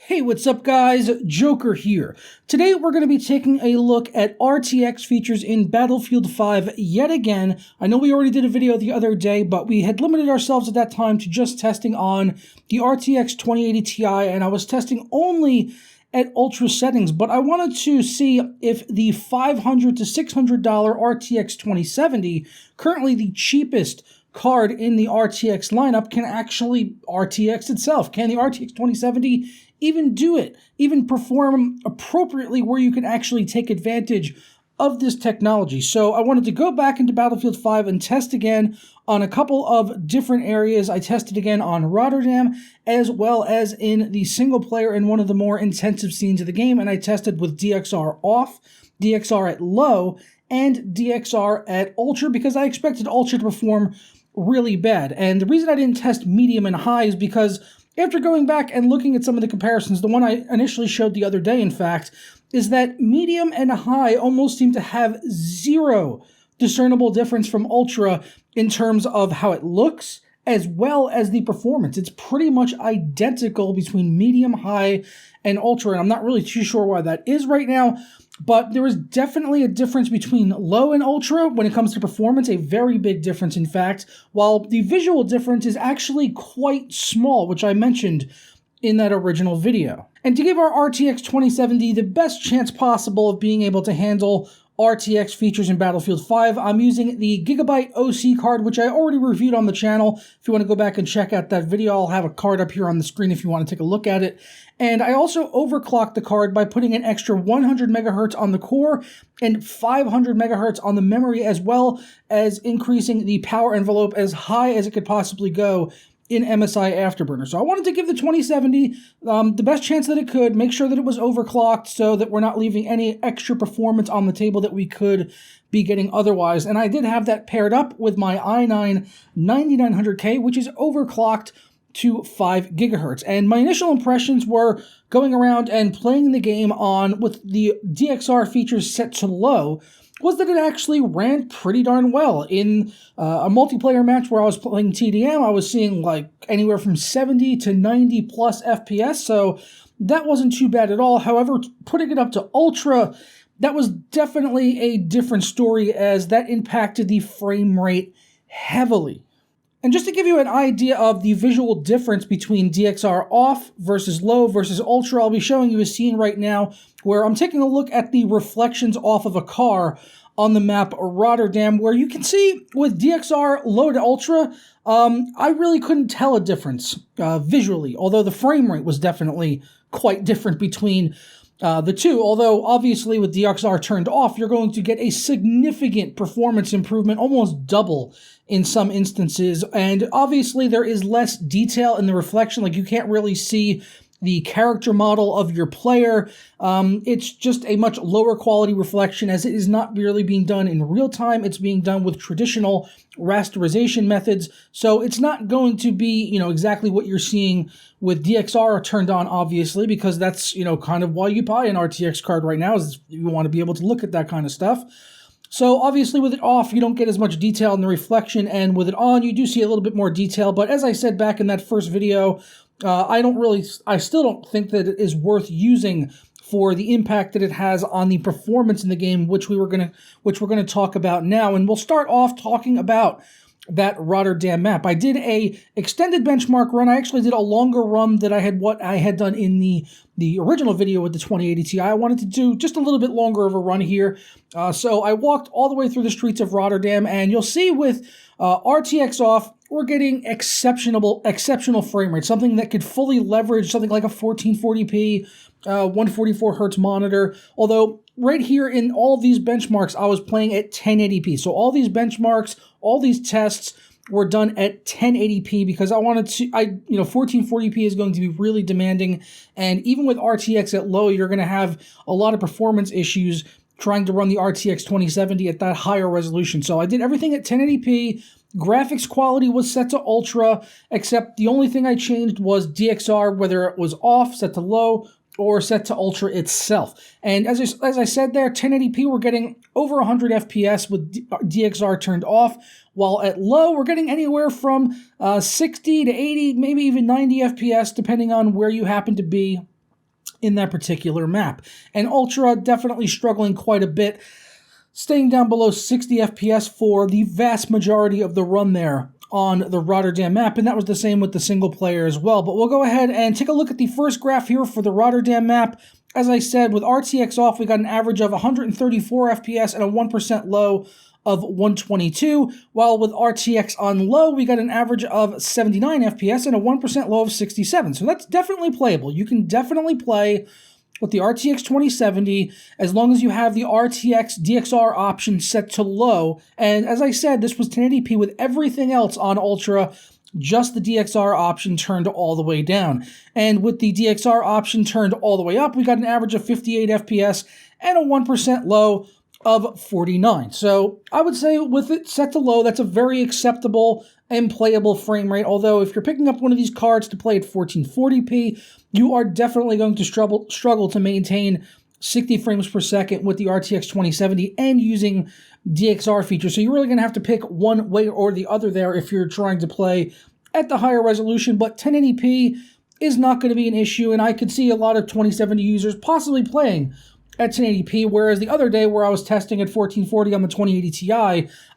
Hey, what's up guys? Joker here. Today we're going to be taking a look at RTX features in Battlefield 5 yet again. I know we already did a video the other day, but we had limited ourselves at that time to just testing on the RTX 2080 Ti, and I was testing only at ultra settings, but I wanted to see if the $500 to $600 RTX 2070, currently the cheapest card in the RTX lineup, can actually RTX itself. Can the RTX 2070 even do it, even perform appropriately where you can actually take advantage of this technology? So I wanted to go back into Battlefield 5 and test again on a couple of different areas. I tested again on Rotterdam, as well as in the single player in one of the more intensive scenes of the game, and I tested with DXR off, DXR at low, and DXR at ultra, because I expected ultra to perform really bad. And the reason I didn't test medium and high is because after going back and looking at some of the comparisons, the one I initially showed the other day, in fact, is that medium and high almost seem to have zero discernible difference from ultra in terms of how it looks, as well as the performance. It's pretty much identical between medium, high, and ultra, and I'm not really too sure why that is right now, but there is definitely a difference between low and ultra when it comes to performance, a very big difference, in fact, while the visual difference is actually quite small, which I mentioned in that original video. And to give our RTX 2070 the best chance possible of being able to handle RTX features in Battlefield 5, I'm using the Gigabyte OC card, which I already reviewed on the channel. If you want to go back and check out that video, I'll have a card up here on the screen if you want to take a look at it. And I also overclocked the card by putting an extra 100 megahertz on the core and 500 megahertz on the memory, as well as increasing the power envelope as high as it could possibly go in MSI Afterburner. So I wanted to give the 2070 the best chance that it could, make sure that it was overclocked so that we're not leaving any extra performance on the table that we could be getting otherwise. And I did have that paired up with my i9 9900K, which is overclocked to 5 gigahertz. And my initial impressions were going around and playing the game on with the DXR features set to low, was that it actually ran pretty darn well. In a multiplayer match where I was playing TDM, I was seeing like anywhere from 70 to 90 plus FPS, so that wasn't too bad at all. However, putting it up to ultra, that was definitely a different story, as that impacted the frame rate heavily. And just to give you an idea of the visual difference between DXR off versus low versus ultra, I'll be showing you a scene right now where I'm taking a look at the reflections off of a car on the map Rotterdam, where you can see with DXR low to ultra, I really couldn't tell a difference visually, although the frame rate was definitely quite different between the two. Although obviously with DXR turned off, you're going to get a significant performance improvement, almost double in some instances. And obviously there is less detail in the reflection, like you can't really see the character model of your player. It's just a much lower quality reflection, as it is not really being done in real time. It's being done with traditional rasterization methods. So it's not going to be, exactly what you're seeing with DXR turned on, obviously, because that's, kind of why you buy an RTX card right now, is you want to be able to look at that kind of stuff. So obviously with it off, you don't get as much detail in the reflection, and with it on, you do see a little bit more detail. But as I said back in that first video, I still don't think that it is worth using for the impact that it has on the performance in the game, which we're gonna talk about now. And we'll start off talking about that Rotterdam map. I did a extended benchmark run. I actually did a longer run than what I had done in the original video with the 2080 Ti. I wanted to do just a little bit longer of a run here. So I walked all the way through the streets of Rotterdam, and you'll see with RTX off, we're getting exceptional frame rate, something that could fully leverage something like a 1440p, 144 hertz monitor. Although right here in all these benchmarks, I was playing at 1080p. So all these benchmarks, all these tests were done at 1080p because I wanted to, 1440p is going to be really demanding. And even with RTX at low, you're going to have a lot of performance issues trying to run the RTX 2070 at that higher resolution. So I did everything at 1080p. Graphics quality was set to ultra, except the only thing I changed was DXR, whether it was off, set to low, or set to ultra itself. And as I said there, 1080p, we're getting over 100 FPS with DXR turned off, while at low, we're getting anywhere from 60 to 80, maybe even 90 FPS, depending on where you happen to be in that particular map. And Ultra definitely struggling quite a bit, staying down below 60 FPS for the vast majority of the run there on the Rotterdam map, and that was the same with the single player as well. But we'll go ahead and take a look at the first graph here for the Rotterdam map. As I said, with RTX off, we got an average of 134 FPS and a 1% low of 122, while with RTX on low, we got an average of 79 FPS and a 1% low of 67. So that's definitely playable. You can definitely play with the RTX 2070 as long as you have the RTX DXR option set to low. And as I said, this was 1080p with everything else on Ultra, just the DXR option turned all the way down. And with the DXR option turned all the way up, we got an average of 58 FPS and a 1% low of 49. So I would say with it set to low, that's a very acceptable and playable frame rate. Although if you're picking up one of these cards to play at 1440p, you are definitely going to struggle to maintain 60 frames per second with the RTX 2070 and using DXR features. So you're really going to have to pick one way or the other there if you're trying to play at the higher resolution. But 1080p is not going to be an issue, and I could see a lot of 2070 users possibly playing at 1080p, whereas the other day where I was testing at 1440 on the 2080 Ti,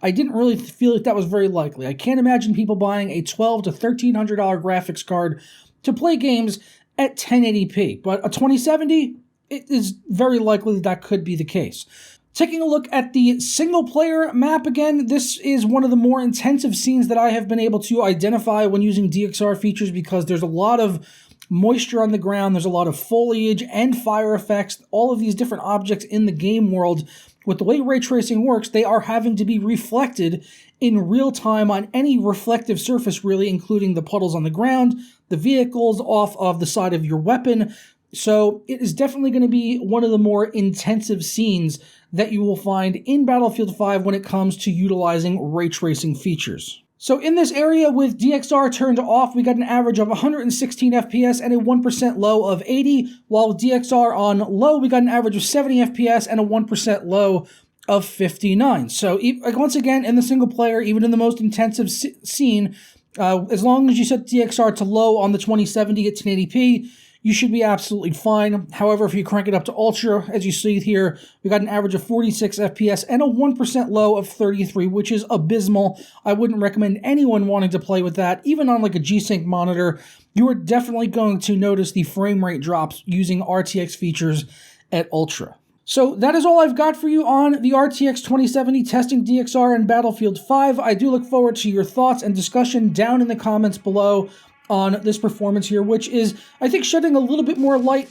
I didn't really feel like that was very likely. I can't imagine people buying a $1,200 to $1,300 graphics card to play games at 1080p, but a 2070, it is very likely that could be the case. Taking a look at the single-player map again, this is one of the more intensive scenes that I have been able to identify when using DXR features because there's a lot of moisture on the ground, there's a lot of foliage and fire effects, all of these different objects in the game world. With the way ray tracing works, they are having to be reflected in real time on any reflective surface, really, including the puddles on the ground, the vehicles off of the side of your weapon. So it is definitely going to be one of the more intensive scenes that you will find in Battlefield 5 when it comes to utilizing ray tracing features. So in this area with DXR turned off, we got an average of 116 FPS and a 1% low of 80, while with DXR on low, we got an average of 70 FPS and a 1% low of 59. So once again, in the single player, even in the most intensive scene, as long as you set DXR to low on the 2070 at 1080p, you should be absolutely fine. However, if you crank it up to Ultra, as you see here, we got an average of 46 FPS and a 1% low of 33, which is abysmal. I wouldn't recommend anyone wanting to play with that. Even on like a G-Sync monitor, you are definitely going to notice the frame rate drops using RTX features at Ultra. So that is all I've got for you on the RTX 2070 testing DXR in Battlefield 5. I do look forward to your thoughts and discussion down in the comments below on this performance here, which is, I think, shedding a little bit more light,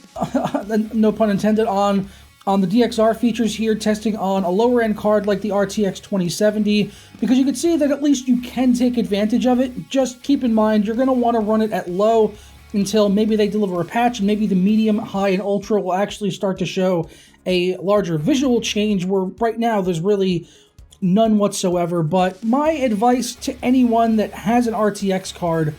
no pun intended, on the DXR features here, testing on a lower-end card like the RTX 2070, because you can see that at least you can take advantage of it. Just keep in mind, you're going to want to run it at low until maybe they deliver a patch, and maybe the medium, high, and ultra will actually start to show a larger visual change, where right now there's really none whatsoever. But my advice to anyone that has an RTX card,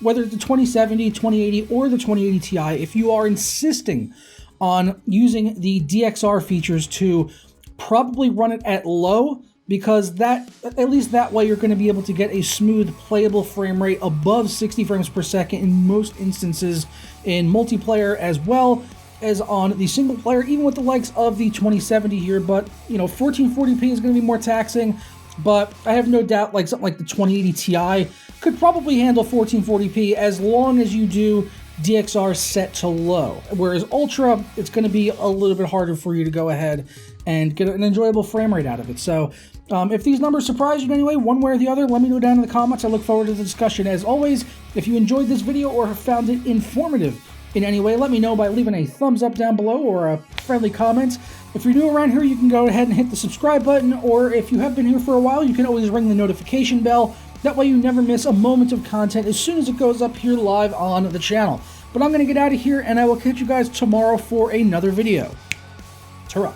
whether it's the 2070, 2080, or the 2080 Ti, if you are insisting on using the DXR features, to probably run it at low, because that, at least that way, you're going to be able to get a smooth, playable frame rate above 60 frames per second in most instances in multiplayer, as well as on the single player, even with the likes of the 2070 here. But, you know, 1440p is going to be more taxing, but I have no doubt like something like the 2080 Ti could probably handle 1440p as long as you do DXR set to low. Whereas Ultra, it's going to be a little bit harder for you to go ahead and get an enjoyable frame rate out of it. So if these numbers surprise you in any way, one way or the other, let me know down in the comments. I look forward to the discussion. As always, if you enjoyed this video or have found it informative in any way, let me know by leaving a thumbs up down below or a friendly comment. If you're new around here, you can go ahead and hit the subscribe button, or if you have been here for a while, you can always ring the notification bell. That way you never miss a moment of content as soon as it goes up here live on the channel. But I'm going to get out of here, and I will catch you guys tomorrow for another video. Ta-ra.